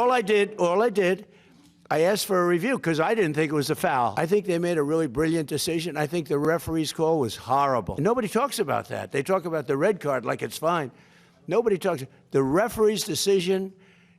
all I did, I asked for a review because I didn't think it was a foul. I think they made a really brilliant decision. I think the referee's call was horrible. And nobody talks about that. They talk about the red card like it's fine. Nobody talks. The referee's decision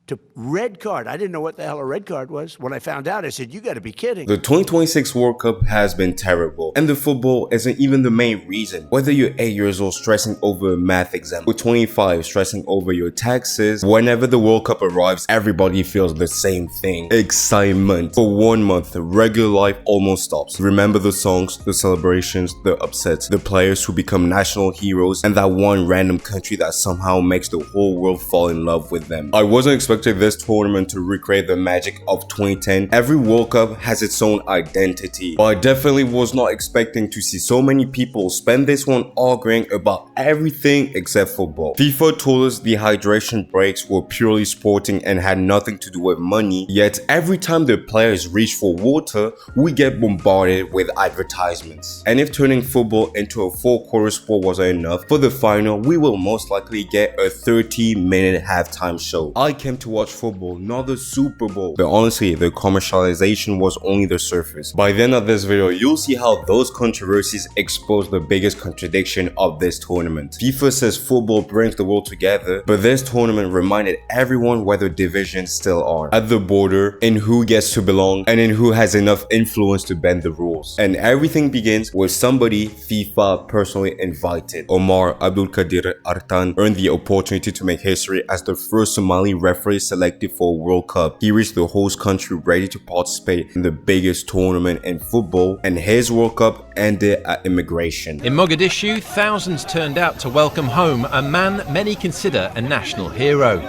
to red card. I didn't know what the hell a red card was. When I found out, I said, you got to be kidding. The 2026 World Cup has been terrible, and the football isn't even the main reason. Whether you're 8 years old stressing over a math exam, or 25 stressing over your taxes, whenever the World Cup arrives, everybody feels the same thing. Excitement. For 1 month, regular life almost stops. Remember the songs, the celebrations, the upsets, the players who become national heroes, and that one random country that somehow makes the whole world fall in love with them. I wasn't expecting this tournament to recreate the magic of 2010. Every World Cup has its own identity, but I definitely was not expecting to see so many people spend this one arguing about everything except football. FIFA told us the hydration breaks were purely sporting and had nothing to do with money, yet every time the players reach for water, we get bombarded with advertisements. And if turning football into a 4-quarter sport wasn't enough, for the final we will most likely get a 30-minute halftime show. I came to watch football, not the Super Bowl. But honestly, the commercialization was only the surface. By the end of this video, you'll see how those controversies expose the biggest contradiction of this tournament. FIFA says football brings the world together, but this tournament reminded everyone where the divisions still are. At the border, in who gets to belong, and in who has enough influence to bend the rules. And everything begins with somebody FIFA personally invited. Omar Abdulkadir Artan earned the opportunity to make history as the first Somali referee selected for a World Cup. He reached the host country ready to participate in the biggest tournament in football, and his World Cup ended at immigration. In Mogadishu, thousands turned out to welcome home a man many consider a national hero.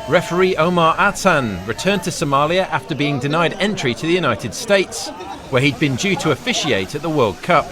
Referee Omar Atan returned to Somalia after being denied entry to the United States, where he'd been due to officiate at the World Cup.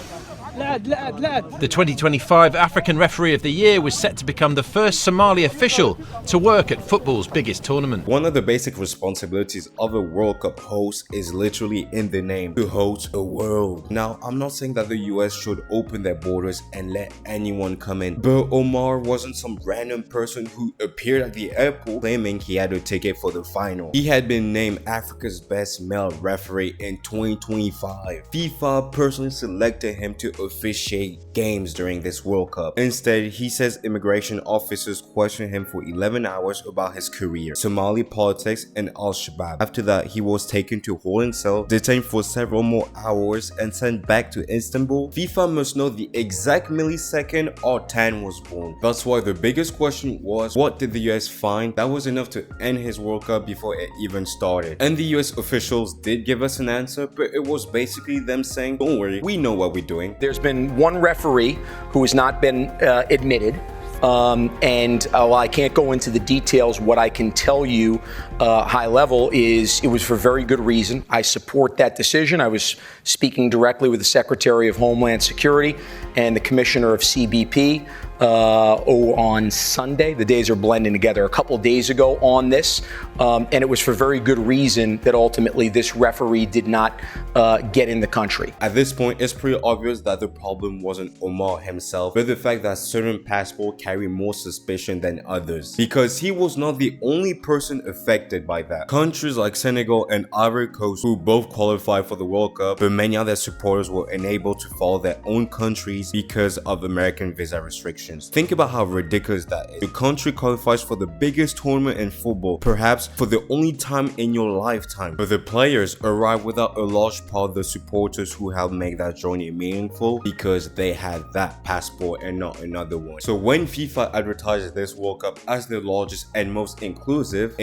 The 2025 African Referee of the Year was set to become the first Somali official to work at football's biggest tournament. One of the basic responsibilities of a World Cup host is literally in the name, to host a world. Now, I'm not saying that the US should open their borders and let anyone come in, but Omar wasn't some random person who appeared at the airport claiming he had a ticket for the final. He had been named Africa's best male referee in 2025. FIFA personally selected him to officiate games during this World Cup. Instead, he says immigration officers questioned him for 11 hours about his career, Somali politics, and Al-Shabaab. After that, he was taken to a holding cell, detained for several more hours, and sent back to Istanbul. FIFA must know the exact millisecond Artan was born. That's why the biggest question was, what did the US find that was enough to end his World Cup before it even started? And the US officials did give us an answer, but it was basically them saying, don't worry, we know what we're doing. There's been one referee who has not been admitted. While I can't go into the details, what I can tell you high level is it was for very good reason. I support that decision. I was speaking directly with the Secretary of Homeland Security and the Commissioner of CBP on Sunday. The days are blending together. A couple days ago on this, and it was for very good reason that ultimately this referee did not get in the country. At this point, it's pretty obvious that the problem wasn't Omar himself, but the fact that certain passports carry more suspicion than others, because he was not the only person affected by that. Countries like Senegal and Ivory Coast, who both qualified for the World Cup, but many other supporters were unable to follow their own countries because of American visa restrictions. Think about how ridiculous that is. Your country qualifies for the biggest tournament in football, perhaps for the only time in your lifetime, but the players arrive without a large part of the supporters who helped make that journey meaningful because they had that passport and not another one. So when FIFA advertises this World Cup as the largest and most inclusive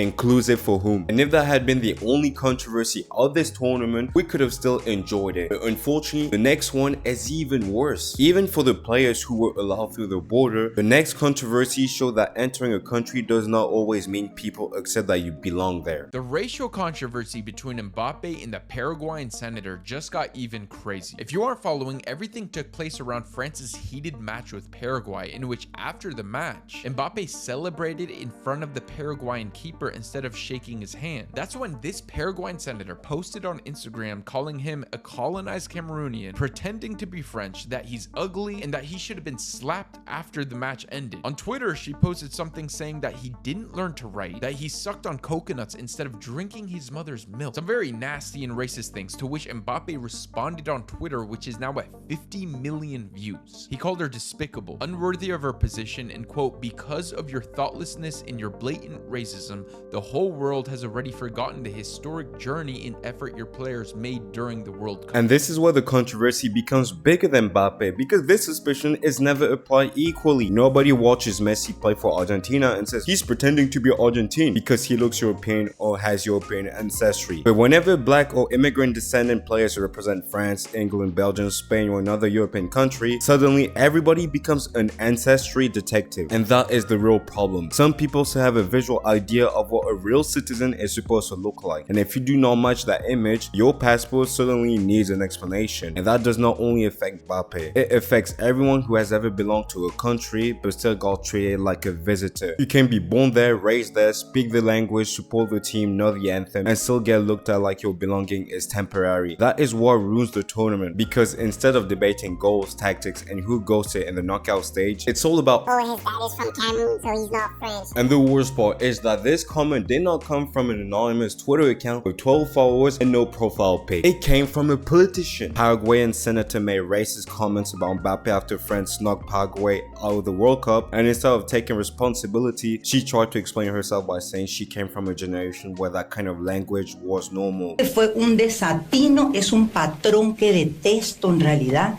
for whom? And if that had been the only controversy of this tournament, we could have still enjoyed it. But unfortunately, the next one is even worse. Even for the players who were allowed through the border, the next controversy showed that entering a country does not always mean people accept that you belong there. The racial controversy between Mbappe and the Paraguayan senator just got even crazy. If you aren't following, everything took place around France's heated match with Paraguay, in which after the match, Mbappe celebrated in front of the Paraguayan keeper instead of shaking his hand. That's when this Paraguayan senator posted on Instagram calling him a colonized Cameroonian, pretending to be French, that he's ugly, and that he should have been slapped after after the match ended. On Twitter, she posted something saying that he didn't learn to write, that he sucked on coconuts instead of drinking his mother's milk. Some very nasty and racist things, to which Mbappe responded on Twitter, which is now at 50 million views. He called her despicable, unworthy of her position, and quote, "Because of your thoughtlessness and your blatant racism, the whole world has already forgotten the historic journey and effort your players made during the World Cup." And this is where the controversy becomes bigger than Mbappe, because this suspicion is never applied equally. Nobody watches Messi play for Argentina and says he's pretending to be Argentine because he looks European or has European ancestry. But whenever black or immigrant descendant players represent France, England, Belgium, Spain, or another European country, suddenly everybody becomes an ancestry detective. And that is the real problem. Some people still have a visual idea of what a real citizen is supposed to look like. And if you do not match that image, your passport suddenly needs an explanation. And that does not only affect Mbappe, it affects everyone who has ever belonged to a country but still got treated like a visitor. You can be born there, raised there, speak the language, support the team, know the anthem, and still get looked at like your belonging is temporary. That is what ruins the tournament, because instead of debating goals, tactics, and who goes it in the knockout stage, it's all about, oh, his dad is from Cameroon, so he's not French. And the worst part is that this comment did not come from an anonymous Twitter account with 12 followers and no profile pic. It came from a politician. Paraguayan senator made racist comments about Mbappe after France knocked Paraguay out of the World Cup, and instead of taking responsibility, she tried to explain herself by saying she came from a generation where that kind of language was normal. Fue un desatino, es un patrón que detesto en realidad.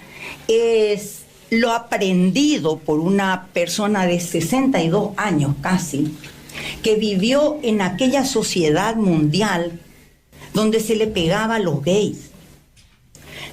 Es lo aprendido por una persona de 62 años casi, que vivió en aquella sociedad mundial donde se le pegaba a los gays,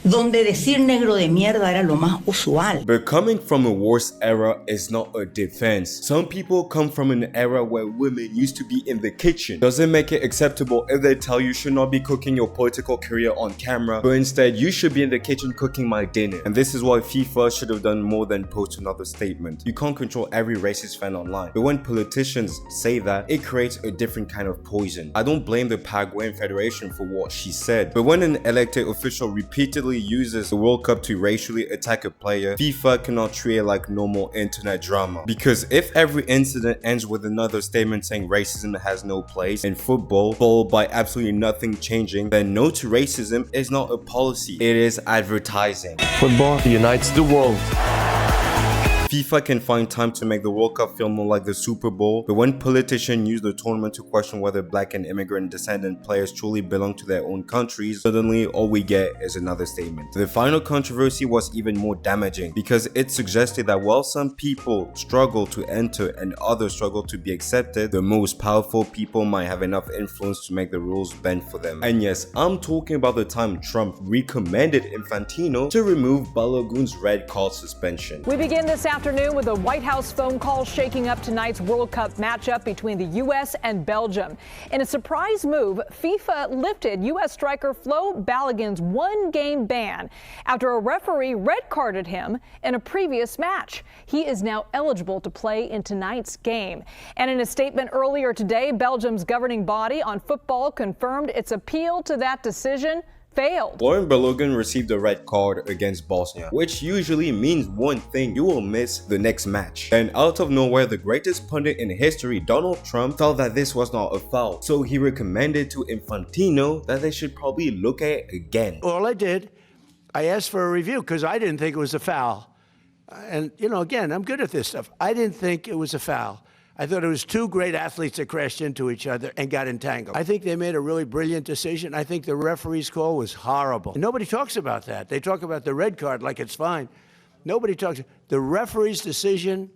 donde decir negro de mierda era lo más usual. But coming from a worse era is not a defense. Some people come from an era where women used to be in the kitchen. Doesn't make it acceptable if they tell you should not be cooking your political career on camera, but instead you should be in the kitchen cooking my dinner. And this is why FIFA should have done more than post another statement. You can't control every racist fan online, but when politicians say that, it creates a different kind of poison. I don't blame the Paraguayan Federation for what she said, but when an elected official repeatedly uses the World Cup to racially attack a player, FIFA cannot treat it like normal internet drama. Because if every incident ends with another statement saying racism has no place in football, followed by absolutely nothing changing, then no to racism is not a policy, it is advertising. Football unites the world. FIFA can find time to make the World Cup feel more like the Super Bowl, but when politicians use the tournament to question whether black and immigrant descendant players truly belong to their own countries, suddenly all we get is another statement. The final controversy was even more damaging because it suggested that while some people struggle to enter and others struggle to be accepted, the most powerful people might have enough influence to make the rules bend for them. And yes, I'm talking about the time Trump recommended Infantino to remove Balogun's red card suspension. We begin this afternoon with a White House phone call shaking up tonight's World Cup matchup between the U.S. and Belgium. In a surprise move, FIFA lifted U.S. striker Flo Balogun's one-game ban after a referee red-carded him in a previous match. He is now eligible to play in tonight's game. And in a statement earlier today, Belgium's governing body on football confirmed its appeal to that decision failed. Lauren Balogun received a red card against Bosnia, which usually means one thing: you will miss the next match. And out of nowhere, the greatest pundit in history, Donald Trump, felt that this was not a foul. So he recommended to Infantino that they should probably look at it again. All I did, I asked for a review because I didn't think it was a foul. And, you know, again, I'm good at this stuff. I didn't think it was a foul. I thought it was two great athletes that crashed into each other and got entangled. I think they made a really brilliant decision. I think the referee's call was horrible. And nobody talks about that. They talk about the red card like it's fine. Nobody talks. The referee's decision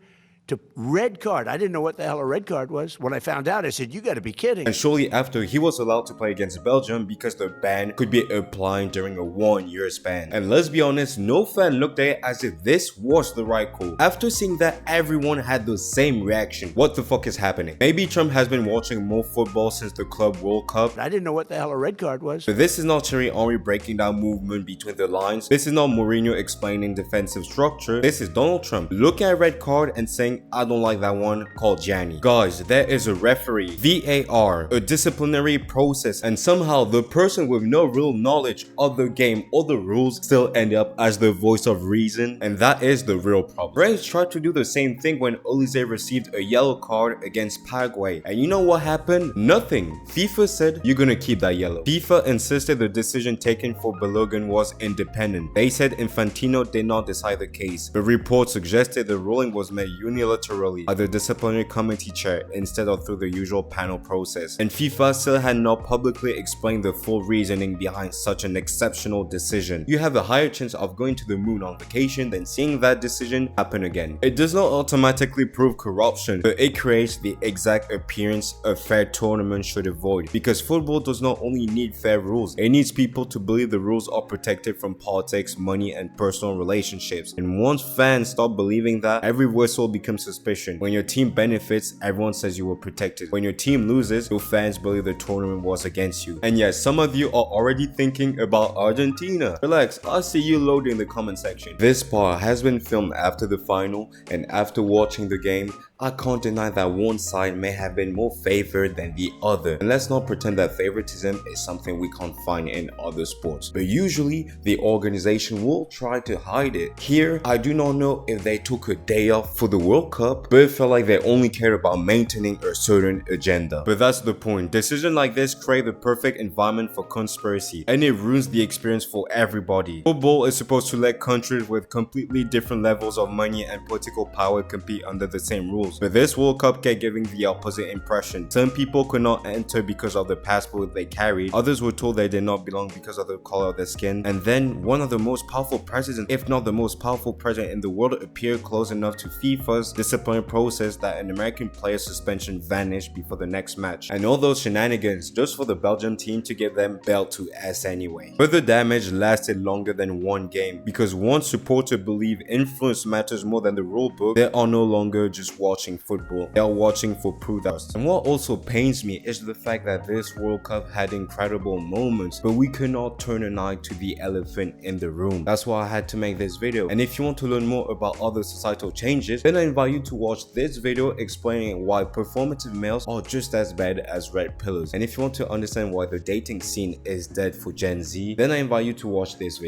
to red card. I didn't know what the hell a red card was. When I found out, I said, you got to be kidding. And shortly after, he was allowed to play against Belgium because the ban could be applied during a 1-year span. And let's be honest, no fan looked at it as if this was the right call. After seeing that, everyone had the same reaction. What the fuck is happening? Maybe Trump has been watching more football since the Club World Cup. I didn't know what the hell a red card was. But this is not Thierry Henry breaking down movement between the lines. This is not Mourinho explaining defensive structure. This is Donald Trump looking at a red card and saying something, I don't like that one, called Gianni. Guys, there is a referee, VAR, a disciplinary process, and somehow the person with no real knowledge of the game or the rules still end up as the voice of reason, and that is the real problem. France tried to do the same thing when Olise received a yellow card against Paraguay, and you know what happened? Nothing. FIFA said, you're gonna keep that yellow. FIFA insisted the decision taken for Balogun was independent. They said Infantino did not decide the case. The report suggested the ruling was made unilaterally by the disciplinary committee chair instead of through the usual panel process, and FIFA still had not publicly explained the full reasoning behind such an exceptional decision. You have a higher chance of going to the moon on vacation than seeing that decision happen again. It does not automatically prove corruption, but it creates the exact appearance a fair tournament should avoid, because football does not only need fair rules, it needs people to believe the rules are protected from politics, money, and personal relationships. And once fans stop believing that, every whistle becomes suspicion. When your team benefits, everyone says you were protected. When your team loses, your fans believe the tournament was against you. And yes, some of you are already thinking about Argentina. Relax, I'll see you loading in the comment section. This part has been filmed after the final, and after watching the game, I can't deny that one side may have been more favored than the other. And let's not pretend that favoritism is something we can't find in other sports, but usually the organization will try to hide it. Here, I do not know if they took a day off for the World Cup, but it felt like they only cared about maintaining a certain agenda. But that's the point. Decisions like this create the perfect environment for conspiracy, and it ruins the experience for everybody. Football is supposed to let countries with completely different levels of money and political power compete under the same rules. But this World Cup kept giving the opposite impression. Some people could not enter because of the passport they carried, others were told they did not belong because of the color of their skin, and then one of the most powerful presidents, if not the most powerful president in the world, appeared close enough to FIFA's disciplinary process that an American player's suspension vanished before the next match. And all those shenanigans just for the Belgium team to get them belt to ass anyway. But the damage lasted longer than one game, because once supporters believe influence matters more than the rule book, they are no longer just watching football, they are watching for proof. And what also pains me is the fact that this World Cup had incredible moments, but we could not turn an eye to the elephant in the room. That's why I had to make this video. And if you want to learn more about other societal changes, then I invite you to watch this video explaining why performative males are just as bad as red pillars. And if you want to understand why the dating scene is dead for Gen Z, then I invite you to watch this video.